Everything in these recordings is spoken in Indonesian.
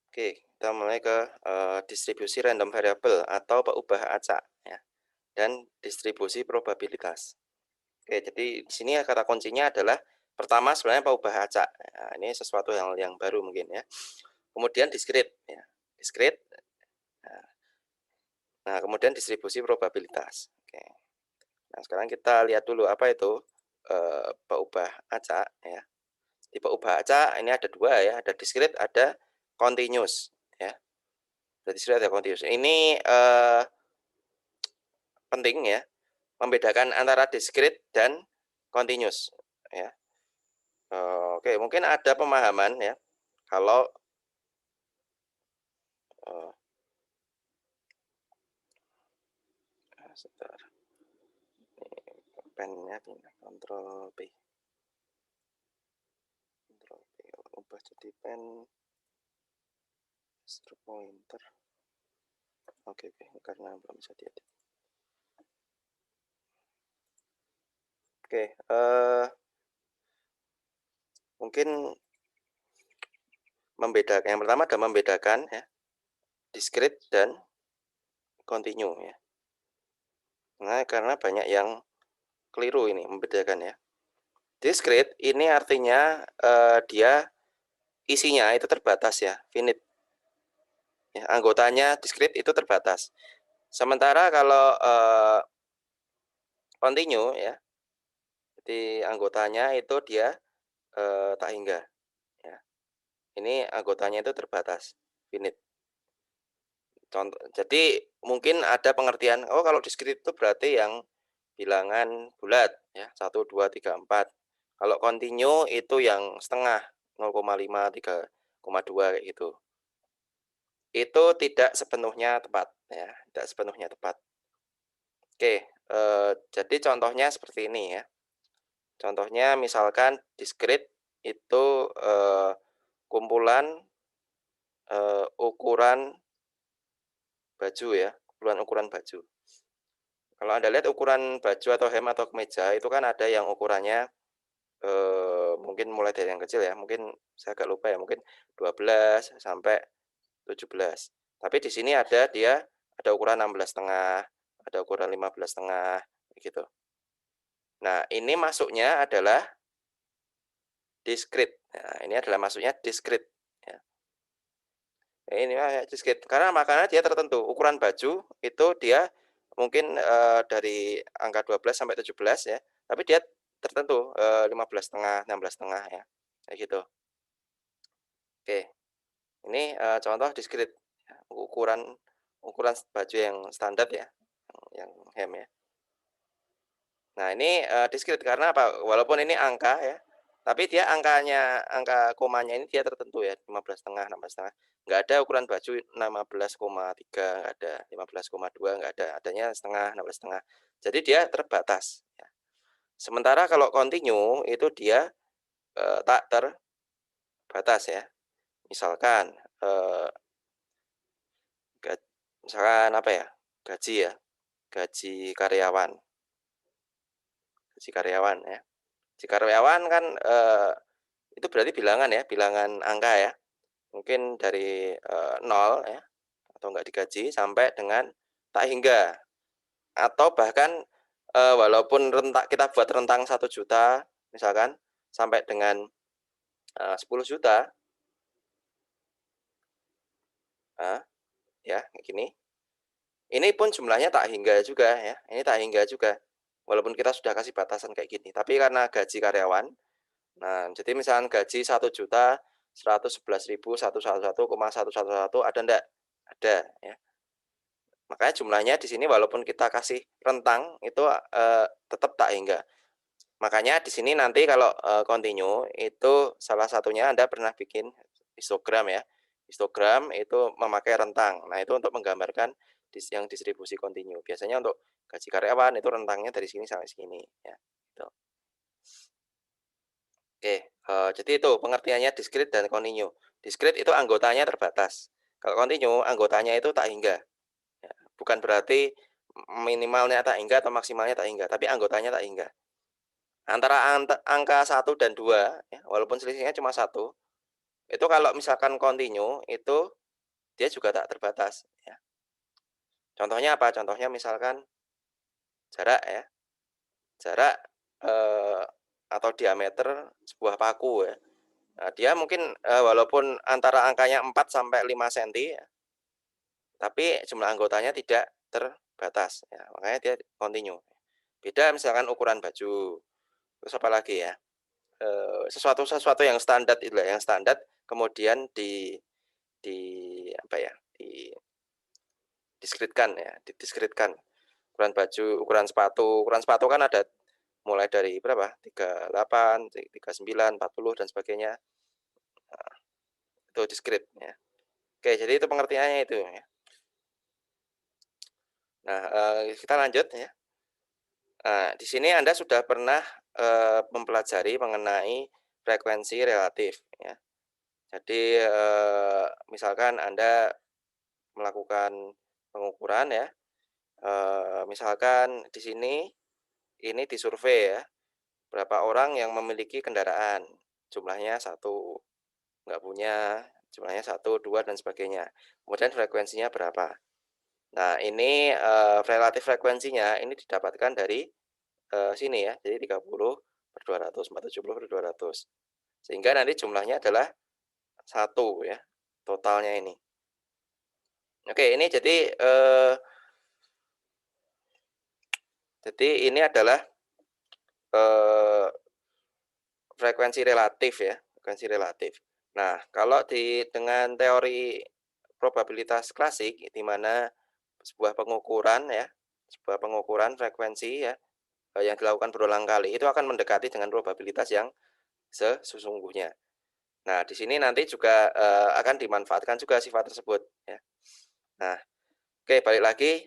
Oke, kita mulai ke distribusi random variable atau peubah acak ya, dan distribusi probabilitas. Oke, jadi di sini ya kata kuncinya adalah pertama sebenarnya peubah acak. Nah, ini sesuatu yang baru mungkin ya. Kemudian discrete ya, discrete. Nah, nah, kemudian distribusi probabilitas. Oke. Nah, sekarang kita lihat dulu apa itu peubah acak ya. Di peubah acak ini ada dua ya, ada discrete, ada continuous ya. Ada discrete, ada continuous. Ini penting ya, membedakan antara discrete dan continuous ya. Oke, mungkin ada pemahaman ya, kalau eee, sebentar, ini pennya pindah, kontrol P, kontrol P, ubah jadi pen stroke pointer. Oke, karena belum bisa diedit. Oke, mungkin membedakan, yang pertama adalah membedakan ya, discrete dan continue ya. Nah, karena banyak yang keliru ini membedakan ya. Discrete ini artinya, dia isinya itu terbatas ya, finite. Ya, anggotanya discrete itu terbatas. Sementara kalau, continue ya, jadi anggotanya itu dia, tak hingga ya. Ini anggotanya itu terbatas, finite. Contoh, jadi mungkin ada pengertian, oh kalau discrete itu berarti yang bilangan bulat ya, 1, 2, 3, 4. Kalau continue itu yang setengah, 0,5, 3,2 kayak gitu. Itu tidak sepenuhnya tepat ya, tidak sepenuhnya tepat. Oke, jadi contohnya seperti ini ya. Contohnya misalkan discrete itu, kumpulan, ukuran baju ya, kumpulan ukuran baju. Kalau Anda lihat ukuran baju atau hem atau kemeja itu kan ada yang ukurannya, mungkin mulai dari yang kecil ya, mungkin saya agak lupa ya, mungkin 12 sampai 17. Tapi di sini dia ada ukuran 16,5, ada ukuran 15,5 gitu. Nah, ini masuknya adalah discrete. Nah, ini adalah masuknya discrete ya. Ini discrete karena makanya dia tertentu. Ukuran baju itu dia mungkin, dari angka 12 sampai 17 ya, tapi dia tertentu, 15,5, 16,5 ya, kayak gitu. Oke, ini, contoh discrete ya, ukuran ukuran baju yang standar ya, yang hem ya. Nah ini, discrete karena apa? Walaupun ini angka ya, tapi dia angka komanya ini dia tertentu ya, 15,5, 16,5. Nggak ada ukuran baju 16,3, nggak ada, 15,2 nggak ada, adanya setengah, 16,5. Jadi dia terbatas ya. Sementara kalau continue itu dia, tak terbatas ya. Misalkan, ga misalkan apa ya, gaji ya, gaji karyawan, gaji karyawan ya. Gaji karyawan kan, itu berarti bilangan ya, bilangan angka ya. Mungkin dari, 0 ya, atau enggak digaji sampai dengan tak hingga, atau bahkan, walaupun kita buat rentang 1 juta misalkan, sampai dengan, 10 juta, heeh, ya kayak gini. Ini pun jumlahnya tak hingga juga ya, ini tak hingga juga. Walaupun kita sudah kasih batasan kayak gini, tapi karena gaji karyawan, nah jadi misalkan gaji 1.111.111,111 ada ndak? Ada ya. Makanya jumlahnya di sini walaupun kita kasih rentang itu, tetap tak hingga. Makanya di sini nanti kalau, continue itu salah satunya Anda pernah bikin histogram ya. Histogram itu memakai rentang. Nah itu untuk menggambarkan yang distribusi continue. Biasanya untuk gaji karyawan itu rentangnya dari sini sampai sini ya, gitu. Oke, jadi itu pengertiannya discrete dan continue. Discrete itu anggotanya terbatas. Kalau continue anggotanya itu tak hingga. Ya, bukan berarti minimalnya tak hingga atau maksimalnya tak hingga, tapi anggotanya tak hingga. Antara angka 1 dan 2 ya, walaupun selisihnya cuma 1 itu kalau misalkan continue itu dia juga tak terbatas, ya. Contohnya apa? Contohnya misalkan jarak ya, jarak, eee, atau diameter sebuah paku ya. Nah, dia mungkin, walaupun antara angkanya 4 sampai 5 senti ya, tapi jumlah anggotanya tidak terbatas ya, makanya dia kontinu. Beda misalkan ukuran baju, terus apa lagi ya, sesuatu yang standar itulah, yang standar kemudian di apa ya, didiskretkan ya, didiskretkan. Ukuran sepatu kan ada mulai dari berapa, 38, 39, 40 dan sebagainya. Heeh, itu diskret ya. Oke, jadi itu pengertiannya itu ya. Nah, kita lanjut ya. Di sini Anda sudah pernah, mempelajari mengenai frekuensi relatif ya. Jadi, misalkan Anda melakukan pengukuran ya, misalkan di sini ini disurvei ya, berapa orang yang memiliki kendaraan, jumlahnya satu, nggak punya, jumlahnya satu, 2 dan sebagainya. Kemudian frekuensinya berapa. Nah ini, relatif frekuensinya ini didapatkan dari, sini ya, jadi 30/200, 470/200. Sehingga nanti jumlahnya adalah satu ya, totalnya ini. Oke, ini jadi ini adalah, eee, frekuensi relatif ya, frekuensi relatif. Nah, kalau dengan teori probabilitas klasik, di mana sebuah pengukuran ya, sebuah pengukuran frekuensi ya, yang dilakukan berulang kali, itu akan mendekati dengan probabilitas yang sesungguhnya. Nah, di sini nanti juga, akan dimanfaatkan juga sifat tersebut ya. Nah, oke balik lagi,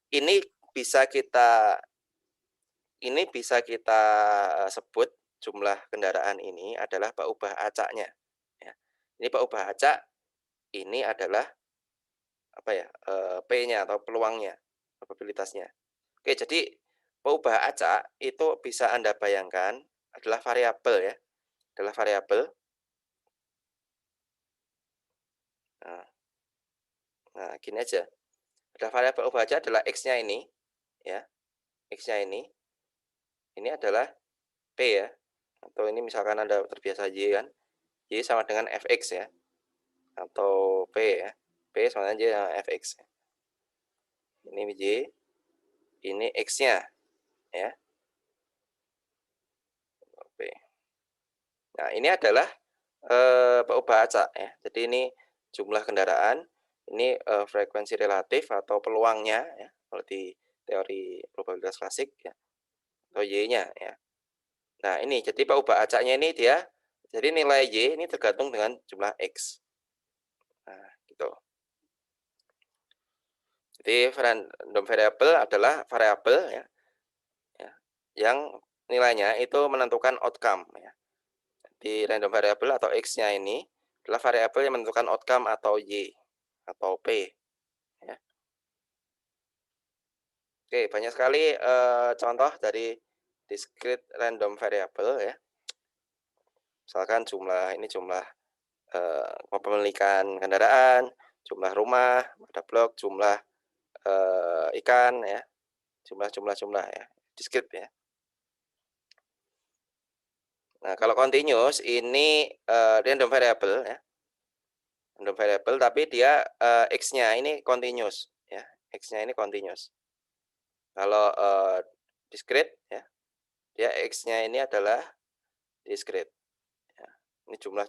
ini bisa kita ini bisa kita, sebut jumlah kendaraan ini adalah paubah acaknya ya. Ini paubah acak, ini adalah apa ya, P-nya atau peluangnya, probabilitasnya. Oke, jadi paubah acak itu bisa Anda bayangkan adalah variabel ya, adalah variabel. Nah nah gini aja, adalah variabel paubah acak adalah X-nya ini ya, X-nya ini adalah P ya, atau ini misalkan Anda terbiasa Y kan, Y sama dengan Fx ya, atau P ya, P sama aja Fx. Ini Y, ini X-nya ya, P. Nah ini adalah, paubah acak ya. Jadi ini jumlah kendaraan, ini, frekuensi relatif atau peluangnya ya, kalau di teori probabilitas klasik ya, atau Y-nya ya. Nah ini, jadi paubah acaknya ini dia, jadi nilai Y ini tergantung dengan jumlah X. Nah gitu. Jadi random variable adalah variabel ya, ya, yang nilainya itu menentukan outcome ya. Di random variable atau X-nya ini adalah variabel yang menentukan outcome atau Y atau P ya. Oke, banyak sekali, contoh dari discrete random variable ya. Misalkan jumlah, kepemilikan kendaraan, jumlah rumah, ada blok, jumlah, ikan ya, jumlah ya, discrete ya. Nah, kalau continuous ini, random variable ya, random variable tapi dia, X-nya ini continuous ya, X-nya ini continuous. Kalau, discrete ya, dia X-nya ini adalah discrete ya. Ini jumlah,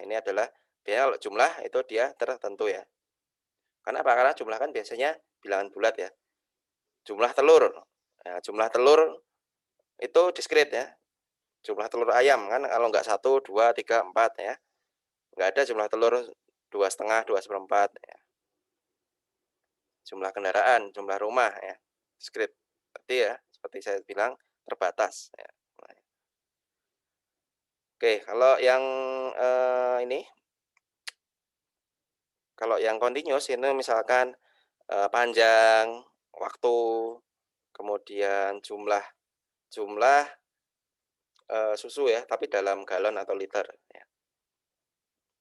ini adalah biasanya kalau jumlah itu dia tertentu ya. Karena apa? Karena jumlah kan biasanya bilangan bulat ya. Jumlah telur, ya jumlah telur itu discrete ya. Jumlah telur ayam kan kalau nggak satu, 2, 3, 4 ya. Nggak ada jumlah telur 2,5, 2/4 ya. Jumlah kendaraan, jumlah rumah ya, discrete. Berarti ya, seperti saya bilang terbatas ya. Oke, kalau yang, ini, kalau yang continuous itu misalkan, panjang, waktu, kemudian jumlah jumlah, susu ya, tapi dalam galon atau liter ya.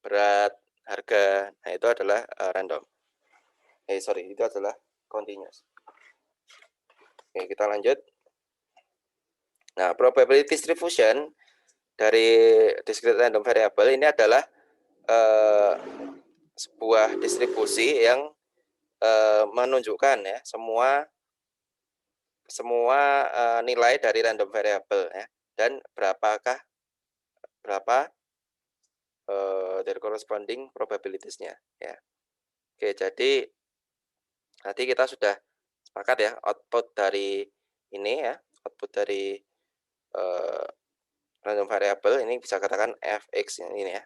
Berat, harga. Nah, itu adalah random. Sorry, itu adalah continuous. Oke, kita lanjut. Nah, probability distribution dari discrete random variable ini adalah sebuah distribusi yang menunjukkan ya semua nilai dari random variable ya, dan berapa dari corresponding probabilities-nya ya. Oke, jadi nanti kita sudah sepakat ya output dari ini ya, output dari random variable ini bisa katakan fx ini ya.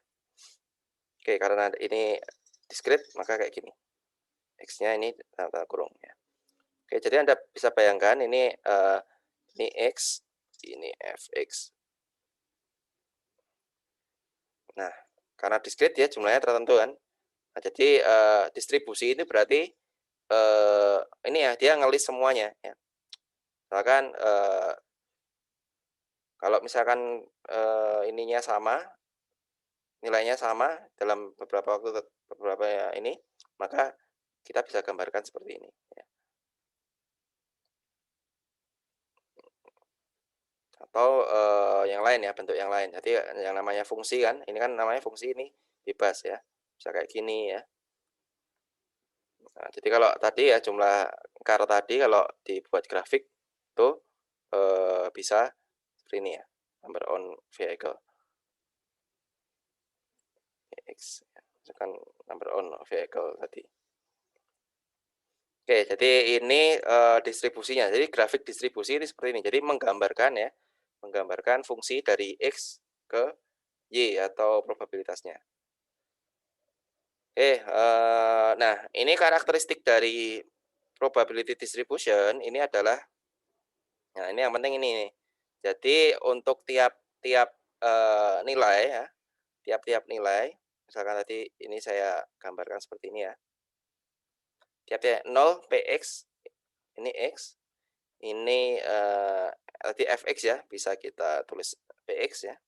Oke, karena ini discrete maka kayak gini. X-nya ini tanda kurung ya. Oke, jadi Anda bisa bayangkan ini X, ini fx. Nah, karena discrete ya jumlahnya tertentu kan. Nah, jadi distribusi ini berarti ini ya dia ngelis semuanya ya. Misalkan kalau misalkan ininya sama, nilainya sama dalam beberapa waktu beberapa ini, maka kita bisa gambarkan seperti ini ya. Atau yang lain ya, bentuk yang lain. Jadi yang namanya fungsi kan, ini kan namanya fungsi ini bebas ya. Bisa kayak gini ya. Nah, jadi kalau tadi ya jumlah car tadi kalau dibuat grafik itu bisa seperti ini ya, number on vehicle X, misalkan number on vehicle tadi. Oke, jadi ini distribusinya. Jadi grafik distribusi ini seperti ini. Jadi menggambarkan fungsi dari X ke Y atau probabilitasnya. Nah ini karakteristik dari probability distribution ini adalah, nah ini yang penting ini nih. Jadi untuk tiap-tiap nilai ya, tiap-tiap nilai, misalkan tadi ini saya gambarkan seperti ini ya. Tiap-tiap 0 px ini x, ini tadi fx ya, bisa kita tulis px ya.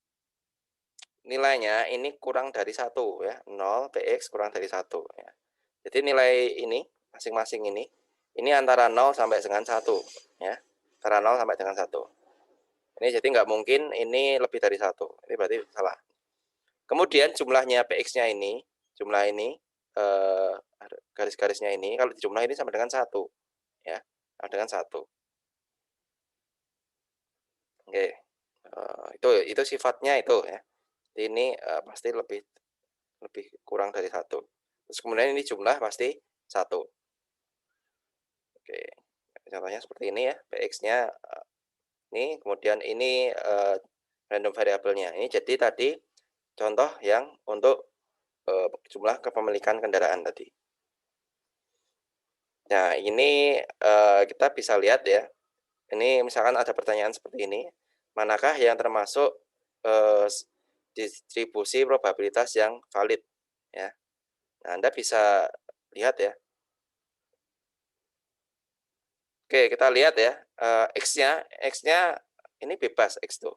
Nilainya ini kurang dari 1 ya, 0 px kurang dari 1 ya. Jadi nilai ini masing-masing ini antara 0 sampai dengan 1 ya. Antara 0 sampai dengan 1. Ini jadi nggak mungkin ini lebih dari 1. Ini berarti salah. Kemudian jumlahnya px-nya ini, jumlah ini garis-garisnya ini kalau dijumlah ini sama dengan 1 ya. Sama dengan 1. Oke. Itu sifatnya itu ya. Jadi ini pasti lebih kurang dari 1. Terus kemudian ini jumlah pasti 1. Oke. Contohnya seperti ini ya, px-nya ini, kemudian ini random variabelnya. Ini jadi tadi contoh yang untuk jumlah kepemilikan kendaraan tadi. Nah, ini kita bisa lihat ya. Ini misalkan ada pertanyaan seperti ini, manakah yang termasuk distribusi probabilitas yang valid ya. Nah, Anda bisa lihat ya. Oke, kita lihat ya. X-nya ini bebas X tuh.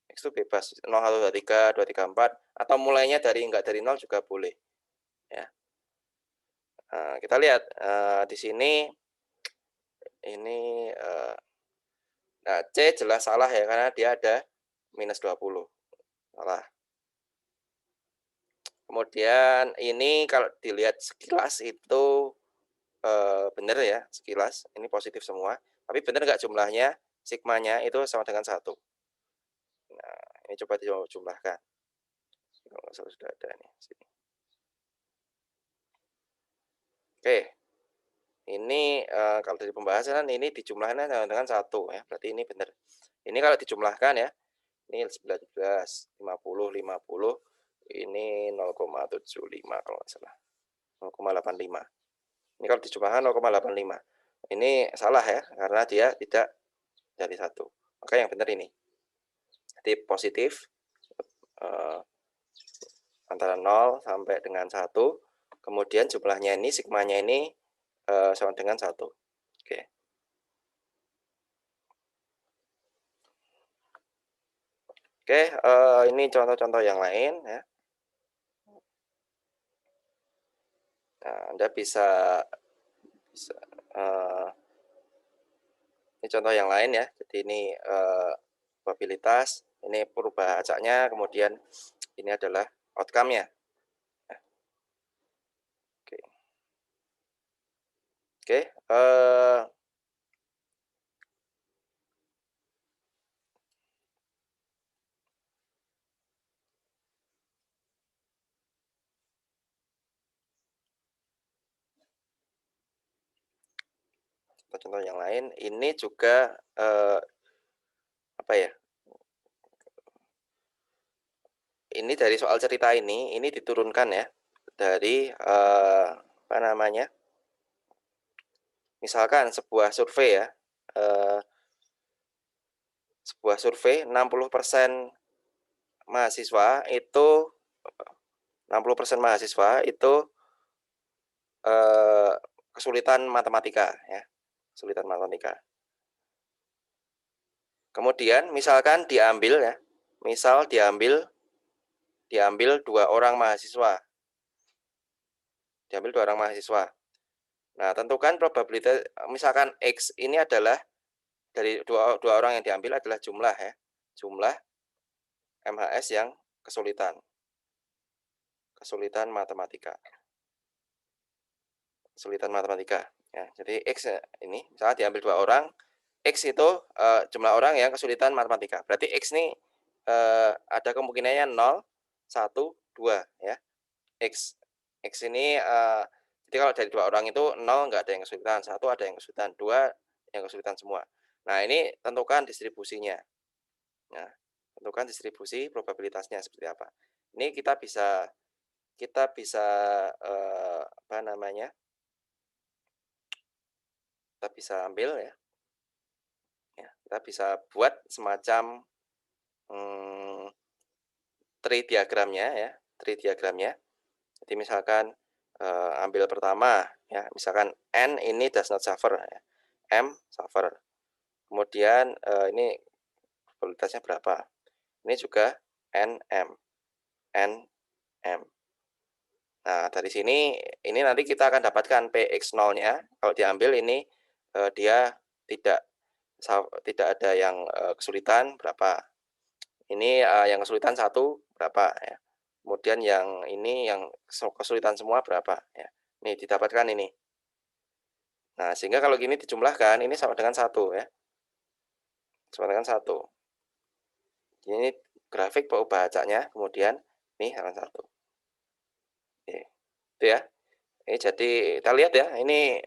X itu bebas 0, 1, 2, 3, 2, 3, 4 atau mulainya dari enggak dari 0 juga boleh ya. Kita lihat di sini ini nah C jelas salah ya karena dia ada minus 20. Salah. Kemudian ini kalau dilihat sekilas itu benar ya, sekilas ini positif semua. Tapi benar nggak jumlahnya, sigmanya itu sama dengan 1. Nah, ini coba dijumlahkan. Kalau nggak salah sudah ada nih sini. Oke. Ini kalau dari pembahasan ini dijumlahkan dengan 1 ya, berarti ini benar. Ini kalau dijumlahkan ya, ini 19, 50, 50, ini 0,75 kalau nggak salah. 0,85. Ini kalau dijumlahkan 0,85. Ini salah ya, karena dia tidak dari 1. Maka yang benar ini. Jadi positif antara 0 sampai dengan 1. Kemudian jumlahnya ini, sigmanya ini sama dengan 1. Oke. Oke, ini contoh-contoh yang lain ya. Anda bisa ini contoh yang lain ya. Jadi ini probabilitas, ini perubahan acaknya, kemudian ini adalah outcome-nya. Nah, oke. Oke, contoh yang lain, ini juga apa ya? Ini dari soal cerita ini diturunkan ya dari apa namanya? Misalkan sebuah survei ya, sebuah survei 60% mahasiswa itu 60% mahasiswa itu kesulitan matematika ya, kesulitan matematika. Kemudian misalkan diambil ya, misal diambil 2 orang mahasiswa. Diambil 2 orang mahasiswa. Nah, tentukan probabilitas misalkan X ini adalah dari dua orang yang diambil adalah jumlah ya, jumlah MHS yang kesulitan matematika. Kesulitan matematika ya. Jadi X ini misalnya diambil 2 orang, X itu jumlah orang yang kesulitan matematika. Berarti X ini ada kemungkinannya 0, 1, 2 ya. X ini jadi kalau dari 2 orang itu 0 nggak ada yang kesulitan, 1 ada yang kesulitan, 2 yang kesulitan semua. Nah, ini tentukan distribusinya. Nah, tentukan distribusi probabilitasnya seperti apa. Ini kita bisa apa namanya? Kita bisa ambil ya. Ya, kita bisa buat semacam tree diagramnya ya, tree diagramnya. Jadi misalkan ambil pertama ya, misalkan N ini does not suffer ya. M suffer. Kemudian ini probabilitasnya berapa? Ini juga N M. Nah, dari sini ini nanti kita akan dapatkan PX0-nya. Kalau diambil ini dia tidak ada yang kesulitan berapa. Ini yang kesulitan 1 berapa ya. Kemudian yang ini yang kesulitan semua berapa ya. Nih didapatkan ini. Nah, sehingga kalau gini dijumlahkan ini sama dengan 1 ya. Sama dengan 1. Ini grafik perubahan acaknya, kemudian ini sama 1. Oke. Itu ya. Ini jadi kita lihat ya, ini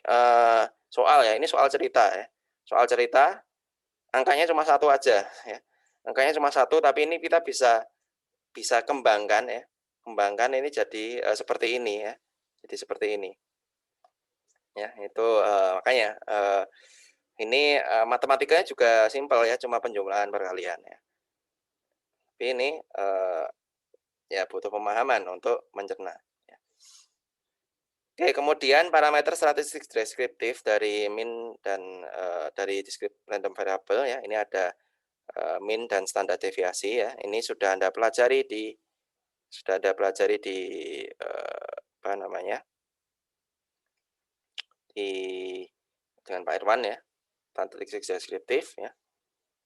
soal ya, ini soal cerita ya. Soal cerita, angkanya cuma 1 aja ya. Angkanya cuma 1, tapi ini kita bisa kembangkan ya. Kembangkan ini jadi seperti ini ya. Jadi seperti ini. Ya, itu makanya ini matematikanya juga simpel ya, cuma penjumlahan perkalian ya. Tapi ini ya butuh pemahaman untuk mencerna. Ya. Oke, kemudian parameter statistik deskriptif dari min dan dari random variable ya. Ini ada min dan standar deviasi ya. Ini sudah Anda pelajari di apa namanya? Dengan Pak Irwan ya. Statistik deskriptif ya.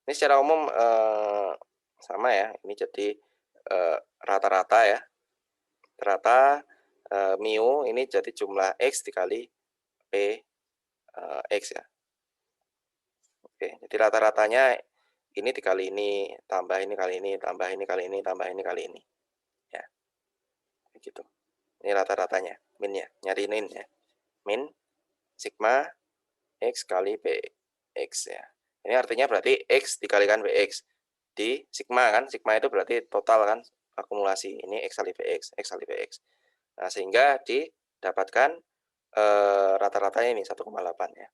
Ini secara umum sama ya. Ini jadi rata-rata ya. Rata mu ini jadi jumlah X dikali P X ya. Oke, jadi rata-ratanya ini dikali ini, tambah ini kali ini, tambah ini kali ini, tambah ini kali ini. Ya, begitu. Ini rata-ratanya, minnya, nyari min ya. Min sigma X kali PX ya. Ini artinya berarti X dikalikan PX. Di sigma kan, sigma itu berarti total kan, akumulasi. Ini X kali PX, X kali PX. Nah, sehingga didapatkan rata-ratanya ini 1,8 ya.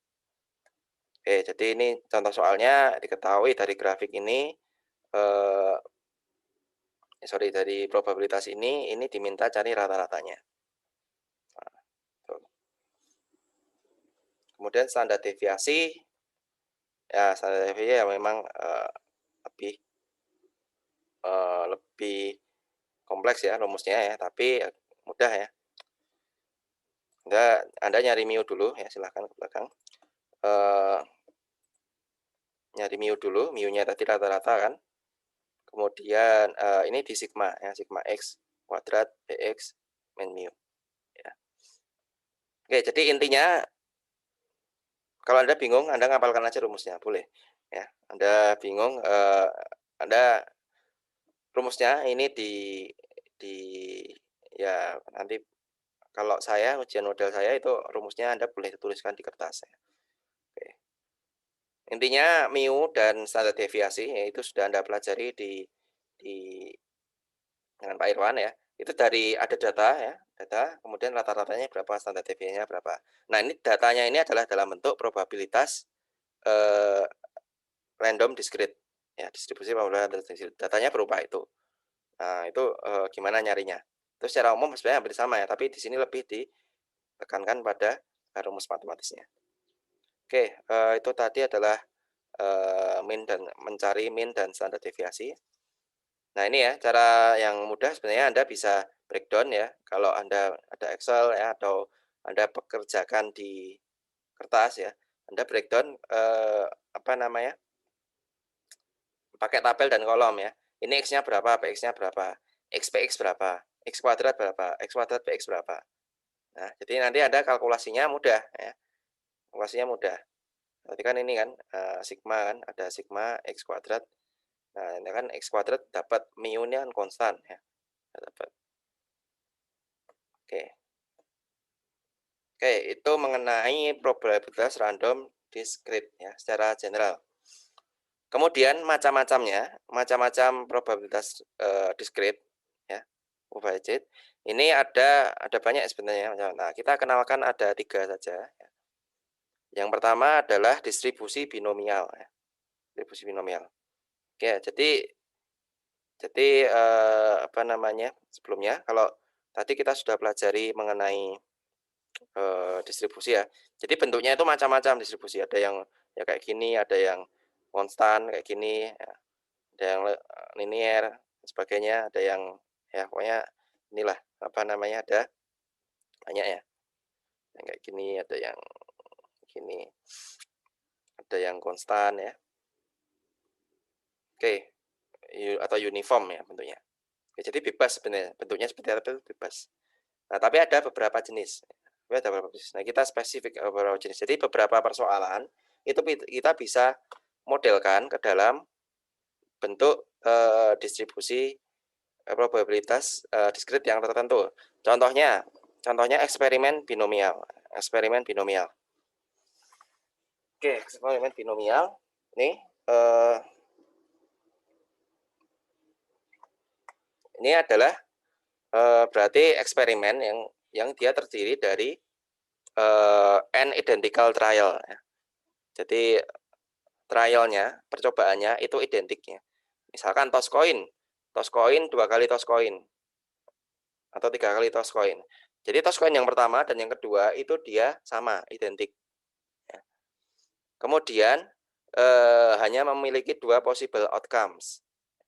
Oke, jadi ini contoh soalnya diketahui dari grafik ini, dari probabilitas ini diminta cari rata-ratanya. Nah, kemudian standar deviasi, ya standar deviasi ya memang lebih lebih kompleks ya rumusnya ya, tapi mudah ya. Anda nyari mu dulu ya, silahkan ke belakang. Nyari mu dulu, mu-nya tadi rata-rata kan. Kemudian ini di sigma ya, sigma x kuadrat dx min mu ya. Oke, jadi intinya kalau Anda bingung, Anda ngapalkan aja rumusnya, boleh ya. Anda bingung, Anda rumusnya ini di ya nanti kalau saya ujian model saya itu rumusnya Anda boleh tuliskan di kertas ya. Oke. Intinya mu dan standar deviasi ya, itu sudah Anda pelajari di dengan Pak Irwan ya. Itu dari ada data ya, data kemudian rata-ratanya berapa, standar deviasinya berapa. Nah, ini datanya ini adalah dalam bentuk probabilitas eh, random discrete ya, distribusi probabilitas discrete. Datanya berupa itu. Nah, itu gimana nyarinya? Itu secara umum sebenarnya hampir sama ya, tapi di sini lebih ditekankan pada rumus matematisnya. Oke, itu tadi adalah mencari min dan standar deviasi. Nah, ini ya cara yang mudah sebenarnya Anda bisa breakdown ya. Kalau Anda ada Excel ya atau Anda pekerjakan di kertas ya, Anda breakdown apa namanya? Pakai tabel dan kolom ya. Ini X-nya berapa, PX-nya berapa, X PX berapa, X kuadrat berapa, X kuadrat PX berapa. Nah, jadi nanti ada kalkulasinya mudah ya. Kalkulasinya mudah. Berarti kan ini kan sigma kan, ada sigma X kuadrat. Nah, ini kan X kuadrat dapat mu-nya kan konstan ya. Dapat. Oke. Oke, itu mengenai probabilitas random discrete ya, secara general. Kemudian macam-macam probabilitas discrete ya, probabilitas. Ini ada banyak sebenarnya. Nah, kita kenalkan ada 3 saja. Ya. Yang pertama adalah distribusi binomial. Ya. Distribusi binomial. Oke, jadi apa namanya sebelumnya kalau tadi kita sudah pelajari mengenai distribusi ya. Jadi bentuknya itu macam-macam distribusi. Ada yang ya kayak gini, ada yang konstan kayak gini, ya. Ada yang linier, sebagainya. Ada yang ya pokoknya inilah apa namanya ada banyak ya. Yang kayak gini, ada yang gini, ada yang konstan ya. Oke, atau uniform ya bentuknya. Oke, jadi bebas sebenarnya bentuknya seperti apa itu bebas. Nah, tapi ada beberapa jenis. Nah, kita spesifik beberapa jenis. Jadi beberapa persoalan itu kita bisa modelkan ke dalam bentuk distribusi probabilitas discrete yang tertentu. Contohnya eksperimen binomial. Eksperimen binomial. Oke, eksperimen binomial. Ini adalah berarti eksperimen yang dia terdiri dari n identical trial. Jadi trialnya, percobaannya itu identiknya. Misalkan toss coin 2 kali toss coin atau 3 kali toss coin. Jadi toss coin yang pertama dan yang kedua itu dia sama, identik. Ya. Kemudian hanya memiliki 2 possible outcomes.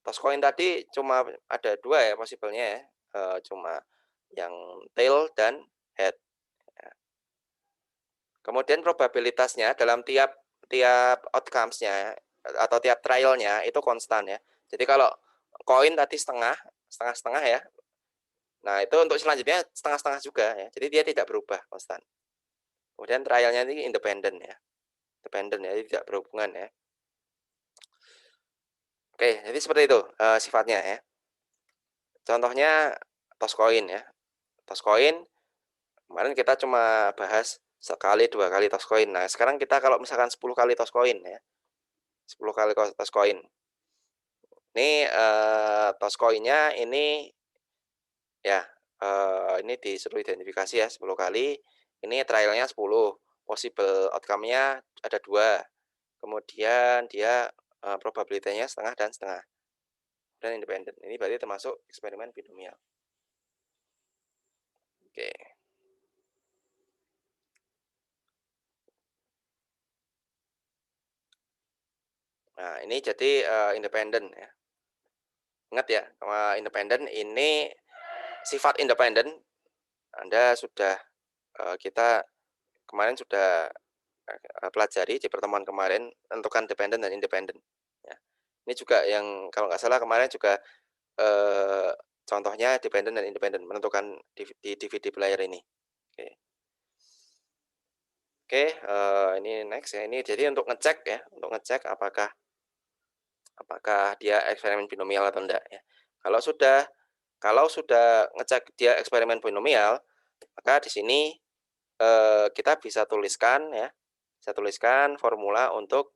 Toss coin tadi cuma ada 2 ya possible-nya ya, cuma yang tail dan head. Ya. Kemudian probabilitasnya dalam tiap outcomes-nya atau tiap trial-nya itu konstan ya. Jadi kalau koin tadi setengah ya. Nah, itu untuk selanjutnya setengah-setengah juga ya. Jadi dia tidak berubah, konstan. Kemudian trial-nya ini independen ya. Independen ya, tidak berhubungan ya. Oke, jadi seperti itu sifatnya ya. Contohnya toss coin ya. Toss coin kemarin kita cuma bahas sekali 2 kali toss coin. Nah, sekarang kita kalau misalkan 10 kali toss coin ya. 10 kali toss coin. Ini toss coin-nya ini ya ini disuruh identifikasi ya 10 kali. Ini trialnya 10. Possible outcome-nya ada 2. Kemudian dia probabilitasnya setengah dan setengah. Dan independen. Ini berarti termasuk eksperimen binomial. Oke. Nah, ini jadi independen ya. Ingat ya, independen ini sifat independen Anda sudah kita kemarin sudah, pelajari di pertemuan kemarin, tentukan dependen dan independen, ya. Ini juga yang kalau nggak salah kemarin juga, eee, contohnya dependen dan independen, menentukan di DVD player ini. Oke. Oke, ini next ya, ini jadi untuk ngecek ya, untuk ngecek apakah apakah dia eksperimen binomial atau enggak ya. Kalau sudah kalau sudah ngecek dia eksperimen binomial, maka di sini, kita bisa tuliskan ya, bisa tuliskan formula untuk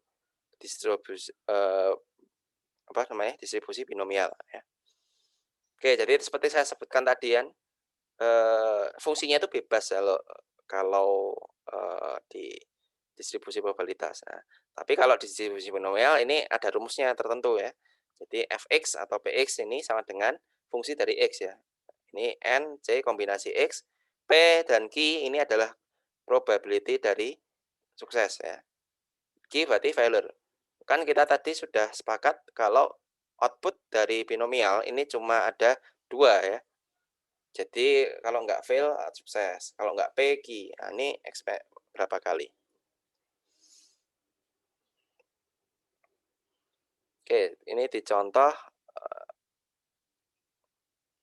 apa namanya, distribusi binomial ya. Oke, jadi seperti saya sebutkan tadi kan, fungsinya itu bebas kalau kalau, di distribusi probabilitas. Nah, tapi kalau distribusi binomial ini ada rumusnya tertentu ya. Jadi fx atau px ini sama dengan fungsi dari x ya. Ini n, c kombinasi x, p dan q ini adalah probability dari sukses ya. Q berarti failure. Kan kita tadi sudah sepakat kalau output dari binomial ini cuma ada 2 ya. Jadi kalau nggak fail, sukses, kalau nggak PG, nah ini berapa kali. Oke, ini dicontoh,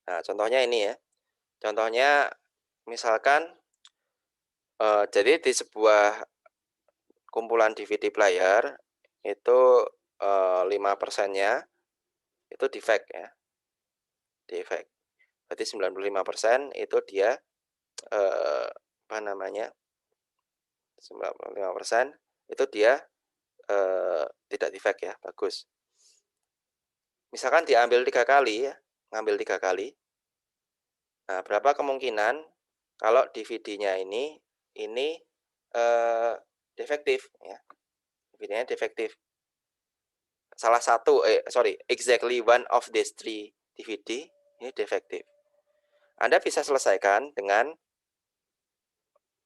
nah contohnya ini ya, contohnya misalkan, jadi di sebuah kumpulan DVD player itu, 5%-nya itu defect ya, defect. Berarti 95% itu dia, apa namanya, 95% itu dia, tidak defect ya, bagus. Misalkan diambil 3 kali ya, ngambil 3 kali, nah berapa kemungkinan kalau DVD-nya ini, eee, defektif ya, DVD-nya defektif. Salah satu exactly one of these 3 DVD ini defektif. Anda bisa selesaikan dengan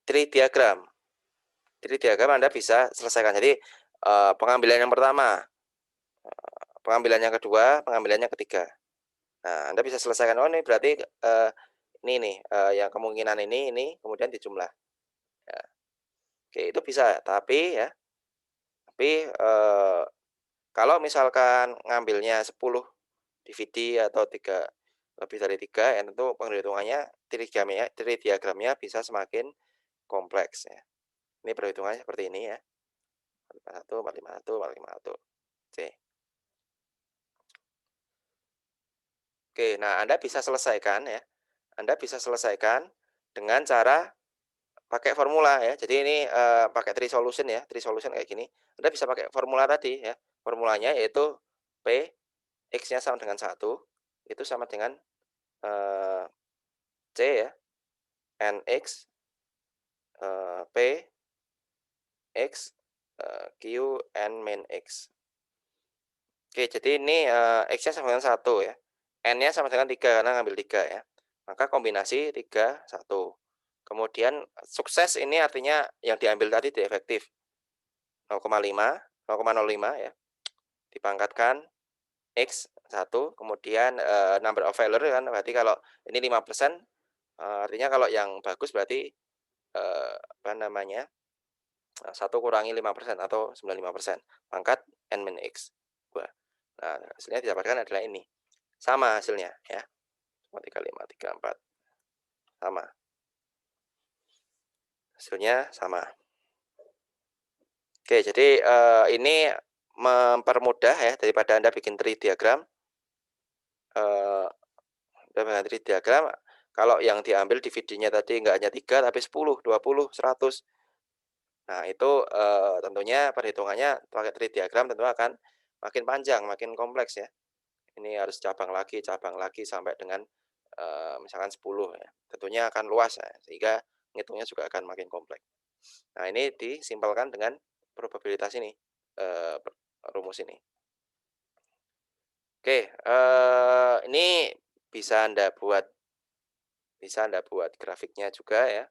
tree diagram. Tree diagram Anda bisa selesaikan. Jadi, pengambilan yang pertama, pengambilan yang kedua, pengambilan yang ketiga. Nah, Anda bisa selesaikan, oh ini berarti, ini nih, yang kemungkinan ini, kemudian dijumlah. Ya, oke itu bisa, tapi, kalau misalkan ngambilnya 10 DVD atau lebih dari 3, ya tentu penghitungannya tree diagramnya bisa semakin kompleks ya. Ini perhitungannya seperti ini ya, 451, 451, 451. Oke. Oke, nah Anda bisa selesaikan ya, Anda bisa selesaikan dengan cara pakai formula ya. Jadi ini, pakai tree solution ya, tree solution kayak gini. Anda bisa pakai formula tadi ya, formulanya yaitu P, X-nya sama dengan 1, itu sama dengan, eee, C ya, NX, P, X, Q, N min X. Oke, jadi ini, X-nya sama dengan 1 ya, N-nya sama dengan 3 karena ngambil 3 ya. Maka kombinasi 3, 1. Kemudian sukses ini artinya yang diambil tadi tidak efektif. 0,5, 0,05 ya, dipangkatkan X 1, kemudian, number of failure kan berarti kalau ini 5%, artinya kalau yang bagus berarti, apa namanya, 1 kurangi 5% atau 95%, pangkat N min X, 2. Nah, hasilnya didapatkan adalah ini, sama hasilnya ya, 0,35, 34, sama, hasilnya sama. Oke, jadi, ini mempermudah ya daripada Anda bikin tree diagram, eee, dengan tree diagram kalau yang diambil DVD-nya tadi nggak hanya 3 tapi 10, 20, 100. Nah itu, tentunya perhitungannya pakai tree diagram tentu akan makin panjang, makin kompleks ya. Ini harus cabang lagi sampai dengan, misalkan 10 ya. Tentunya akan luas ya, sehingga ngitungnya juga akan makin kompleks. Nah ini disimpelkan dengan probabilitas ini, rumus ini. Oke, ini bisa Anda buat grafiknya juga ya.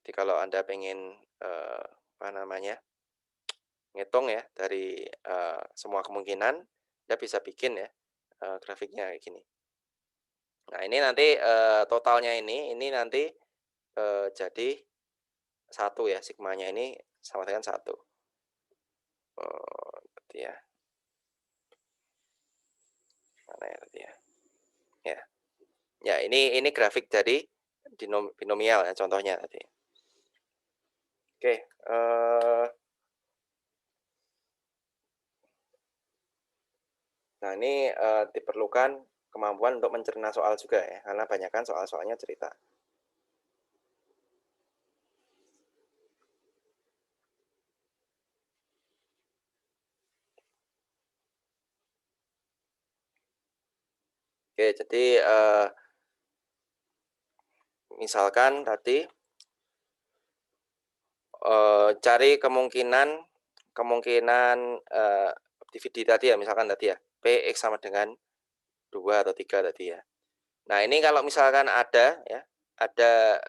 Jadi kalau Anda pengen, apa namanya, ngitung ya dari, semua kemungkinan, Anda bisa bikin ya, grafiknya kayak gini. Nah ini nanti, totalnya ini nanti jadi 1 ya, sigmanya ini sama dengan 1. Berarti ya, mana ya tadi ya? Ya. Ya, ini grafik dari binomial ya contohnya tadi. Oke, nah ini, diperlukan kemampuan untuk mencerna soal juga ya, karena banyak kan soal-soalnya cerita. Oke, jadi, misalkan tadi, cari kemungkinan kemungkinan, DVD tadi ya, misalkan tadi ya, P, X sama dengan 2 atau 3 tadi ya. Nah, ini kalau misalkan ada ya, ada,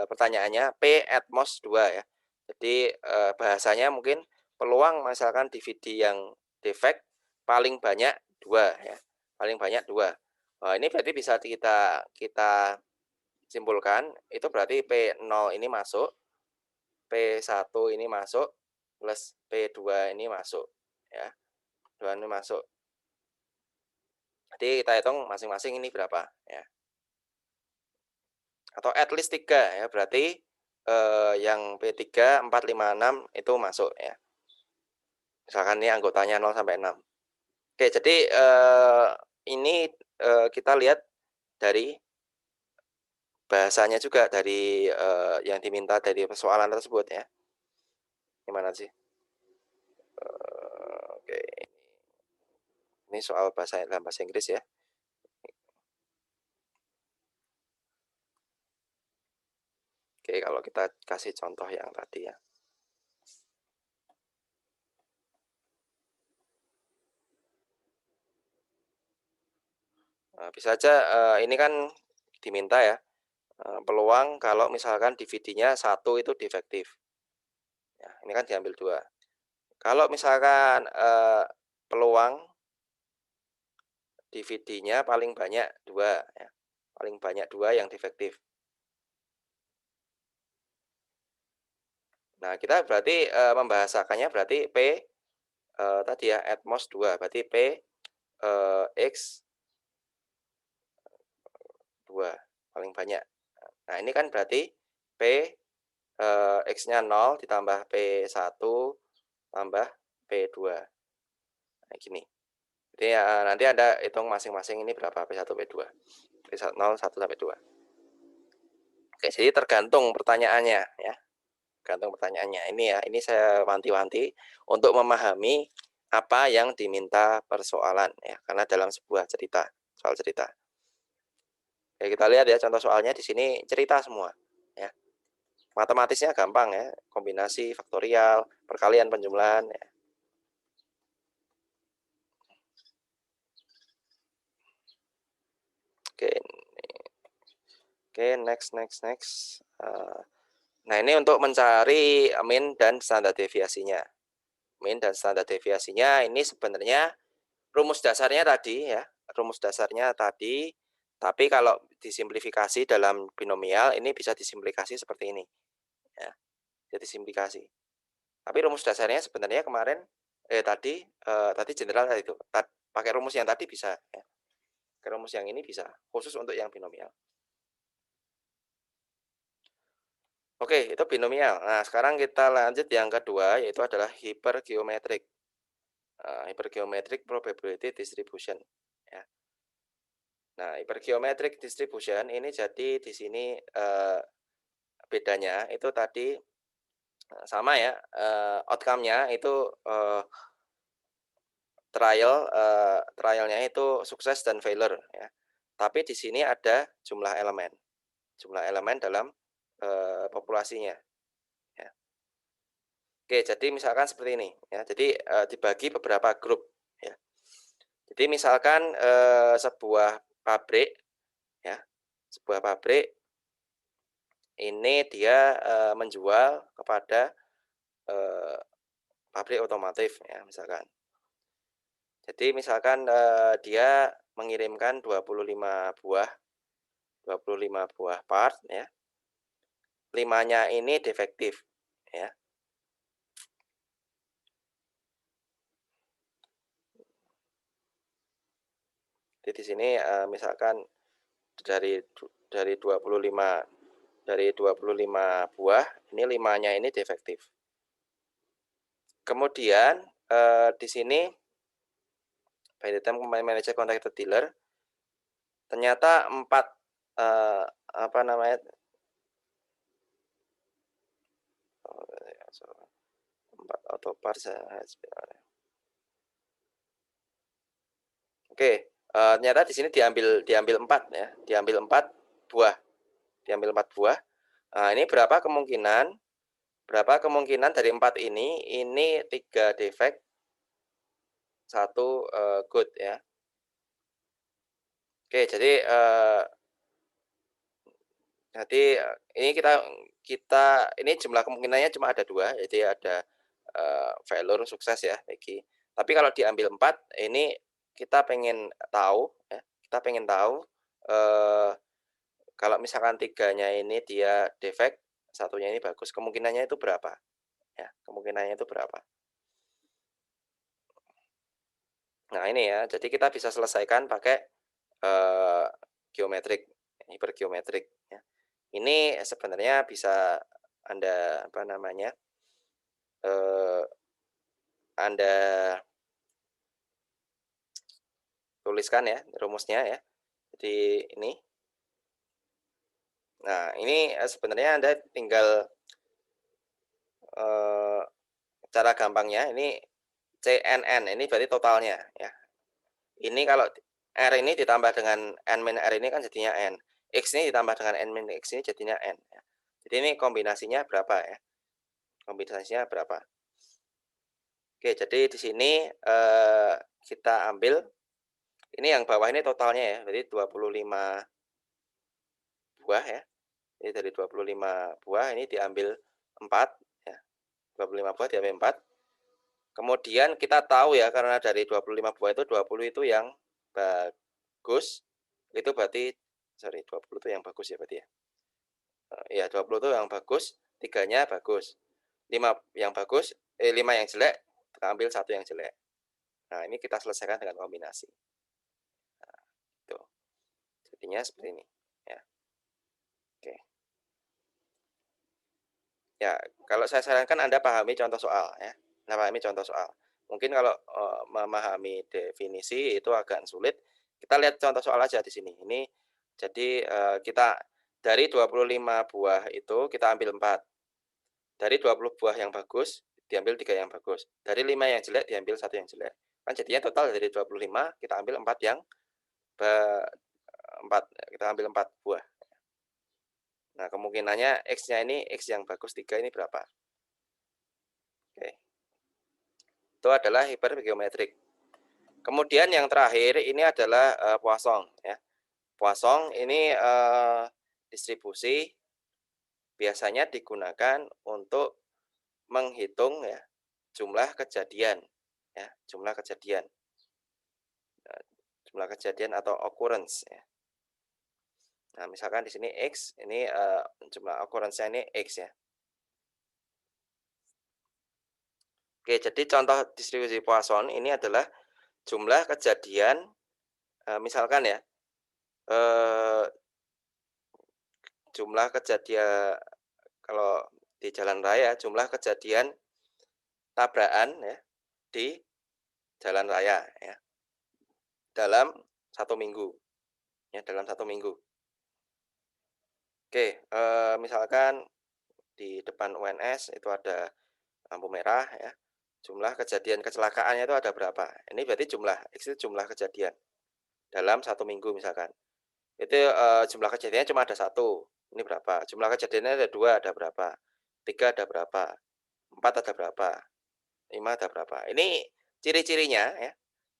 pertanyaannya P at most 2 ya. Jadi, bahasanya mungkin peluang misalkan DVD yang defect paling banyak 2 ya, paling banyak 2. Ini berarti bisa kita kita simpulkan, itu berarti P0 ini masuk, P1 ini masuk, plus P2 ini masuk ya, 2 ini masuk. Jadi kita hitung masing-masing ini berapa ya. Atau at least 3 ya, berarti, yang P3, 4, 5, 6 itu masuk ya. Misalkan ini anggotanya 0 sampai 6. Oke, jadi, ini, kita lihat dari bahasanya juga, dari, yang diminta dari persoalan tersebut ya. Gimana sih? Oke, ini soal dalam bahasa Inggris ya. Oke, kalau kita kasih contoh yang tadi ya. Bisa aja, ini kan diminta ya, peluang kalau misalkan DVD-nya 1 itu defektif. Ya, ini kan diambil 2. Kalau misalkan, peluang DVD-nya paling banyak 2 ya, paling banyak 2 yang defektif. Nah, kita berarti, membahasakannya berarti P, tadi ya at most 2, berarti P, X 2 paling banyak. Nah, ini kan berarti P, X-nya 0 ditambah P1 tambah P2, kayak gini. Jadi, nanti Anda hitung masing-masing ini berapa P1, P2. P0, 1 sampai 2. Oke, jadi tergantung pertanyaannya ya, tergantung pertanyaannya. Ini ya, ini saya wanti-wanti untuk memahami apa yang diminta persoalan ya, karena dalam sebuah cerita, soal cerita. Ya kita lihat ya contoh soalnya di sini cerita semua ya. Matematisnya gampang ya, kombinasi, faktorial, perkalian, penjumlahan ya. Oke, oke, next. Nah, ini untuk mencari mean dan standar deviasinya. Mean dan standar deviasinya ini sebenarnya rumus dasarnya tadi ya, rumus dasarnya tadi, tapi kalau disimplifikasi dalam binomial ini bisa disimplifikasi seperti ini ya, jadi simplifikasi. Tapi rumus dasarnya sebenarnya kemarin tadi general tadi itu, pakai rumus yang tadi bisa ya, pakai rumus yang ini bisa, khusus untuk yang binomial. Oke, itu binomial. Nah, sekarang kita lanjut yang kedua, yaitu adalah hypergeometric. Hypergeometric probability distribution ya. Nah, hypergeometric distribution ini jadi di sini, bedanya itu tadi, sama ya, outcome-nya itu, trial-nya itu sukses dan failure ya. Tapi di sini ada jumlah elemen dalam, populasinya ya. Oke, jadi misalkan seperti ini ya, jadi, dibagi beberapa grup ya. Jadi misalkan, sebuah pabrik ya, sebuah pabrik ini dia, menjual kepada, eee, pabrik otomotif ya misalkan. Jadi misalkan, dia mengirimkan 25 buah part ya, 5-nya ini defektif, ya. Jadi di sini, misalkan dari 25 buah, ini 5-nya ini defektif. Kemudian, di sini by the time manager contact the dealer, ternyata 4, apa namanya, 4 auto parts oke, ternyata di sini diambil 4 ya, diambil 4 buah diambil 4 buah. Nah, ini berapa kemungkinan dari 4 ini 3 defect, 1, good ya. Oke, ini kita ini jumlah kemungkinannya cuma ada 2, jadi ada, failure, sukses ya, Peggy. Tapi kalau diambil 4, ini kita pengen tahu ya, kita pengen tahu, eee, kalau misalkan 3-nya ini dia defect, 1-nya ini bagus, kemungkinannya itu berapa? Ya, kemungkinannya itu berapa? Nah ini ya, jadi kita bisa selesaikan pakai, eee, geometrik, hipergeometrik ya. Ini sebenarnya bisa Anda, apa namanya, eee, Anda tuliskan ya rumusnya ya. Jadi ini, nah ini, sebenarnya Anda tinggal, eee, cara gampangnya ini CNN, ini berarti totalnya ya. Ini kalau R ini ditambah dengan N min R ini kan jadinya N. X ini ditambah dengan N min X ini jadinya N ya. Jadi ini kombinasinya berapa ya, kombinasinya berapa. Oke, jadi di sini, kita ambil, ini yang bawah ini totalnya ya, berarti 25 buah ya. Jadi dari 25 buah ini diambil 4 ya, 25 buah diambil 4. Kemudian kita tahu ya, karena dari 25 buah itu 20 itu yang bagus, itu berarti sorry 20 itu yang bagus ya berarti ya? Iya 20 itu yang bagus, 3-nya bagus. 5 yang jelek, kita ambil 1 yang jelek. Nah ini kita selesaikan dengan kombinasi. Nah, itu. Jadinya seperti ini, ya. Oke. Ya, kalau saya sarankan Anda pahami contoh soal ya, Anda pahami contoh soal. Mungkin kalau, memahami definisi itu agak sulit, kita lihat contoh soal aja di sini. Ini jadi, kita dari 25 buah itu kita ambil 4, dari 20 buah yang bagus diambil 3 yang bagus, dari 5 yang jelek diambil 1 yang jelek. Kan jadinya total dari 25 kita ambil 4 yang be 4 kita ambil 4 buah. Nah, kemungkinannya X-nya ini, X yang bagus 3 ini berapa? Oke. Itu adalah hipergeometrik. Kemudian yang terakhir ini adalah, Poisson ya. Poisson ini, distribusi biasanya digunakan untuk menghitung ya, jumlah kejadian ya, jumlah kejadian. Jumlah kejadian atau occurrence ya. Nah, misalkan di sini X, ini, jumlah occurrence-nya ini X ya. Oke, jadi contoh distribusi Poisson ini adalah jumlah kejadian, misalkan ya, eee, jumlah kejadian kalau di jalan raya, jumlah kejadian tabrakan ya, di jalan raya ya, dalam 1 minggu, ya dalam 1 minggu. Oke, misalkan di depan UNS itu ada lampu merah ya, jumlah kejadian kecelakaannya itu ada berapa? Ini berarti X itu jumlah kejadian dalam 1 minggu misalkan. Itu, jumlah kejadiannya cuma ada 1, ini berapa? Jumlah kejadiannya ada 2, ada berapa? 3 ada berapa? 4 ada berapa? 5 ada berapa? Ini ciri-cirinya ya,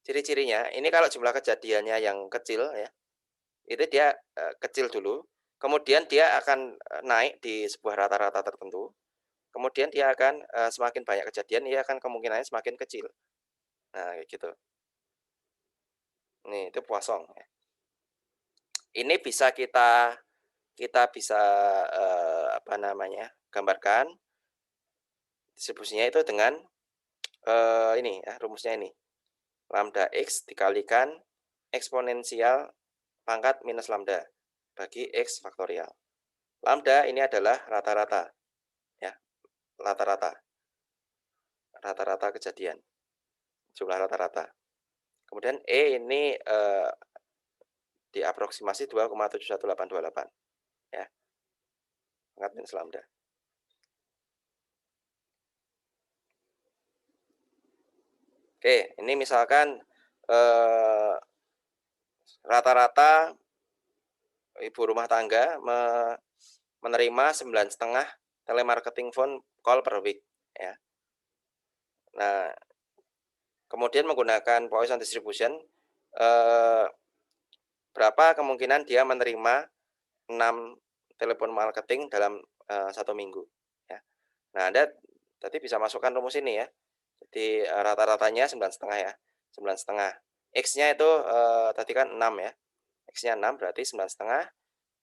ciri-cirinya ini kalau jumlah kejadiannya yang kecil ya, itu dia, kecil dulu, kemudian dia akan, naik di sebuah rata-rata tertentu, kemudian dia akan, semakin banyak kejadian, dia akan kemungkinannya semakin kecil. Nah, kayak gitu. Nih, itu Poisson ya. Ini bisa kita bisa, gambarkan distribusinya itu dengan ini ya, rumusnya ini. Lambda X dikalikan eksponensial pangkat minus lambda bagi X faktorial. Lambda ini adalah rata-rata, ya, rata-rata kejadian, jumlah rata-rata. Kemudian E ini diaproksimasi 2,71828, ya, pangkat minus lambda. Oke, ini misalkan rata-rata ibu rumah tangga menerima 9,5 telemarketing phone call per week, ya. Nah, kemudian menggunakan Poisson distribution, berapa kemungkinan dia menerima 6 telepon marketing dalam 1 minggu, ya. Nah, Anda tadi bisa masukkan rumus ini ya. Jadi rata-ratanya 9,5 ya, 9,5. X-nya itu tadi kan 6 ya. X-nya 6 berarti 9,5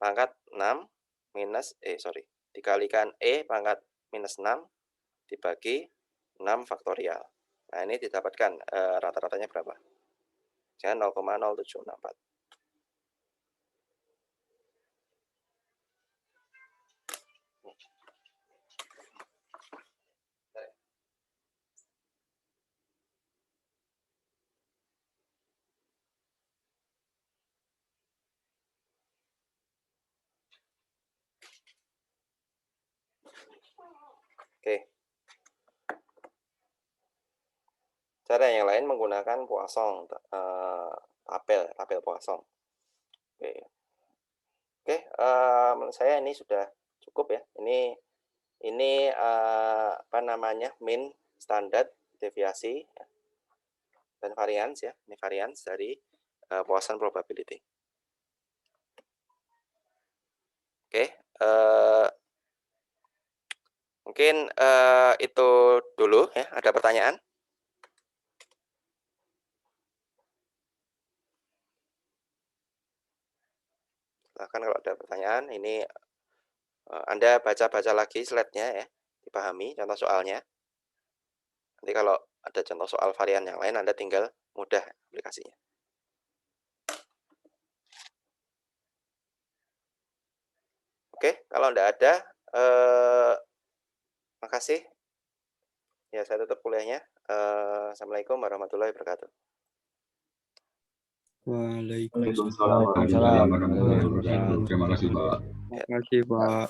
pangkat 6 minus dikalikan E pangkat minus 6 dibagi 6 faktorial. Nah, ini didapatkan rata-ratanya berapa? Jangan 0,0764. Oke. Cara yang lain menggunakan Poisson, tabel Poisson. Oke. Oke, menurut saya ini sudah cukup ya. Ini mean, standar, deviasi, dan variance ya. Ini variance dari Poisson probability. Oke, mungkin itu dulu ya. Ada pertanyaan? Silahkan kalau ada pertanyaan. Ini Anda baca-baca lagi slide-nya ya, dipahami contoh soalnya. Nanti kalau ada contoh soal varian yang lain, Anda tinggal mudah aplikasinya. Oke, kalau enggak ada, makasih. Ya, saya tutup kuliahnya. Assalamualaikum warahmatullahi wabarakatuh. Waalaikumsalam warahmatullahi wabarakatuh. Terima kasih, Pak. Terima kasih, Pak.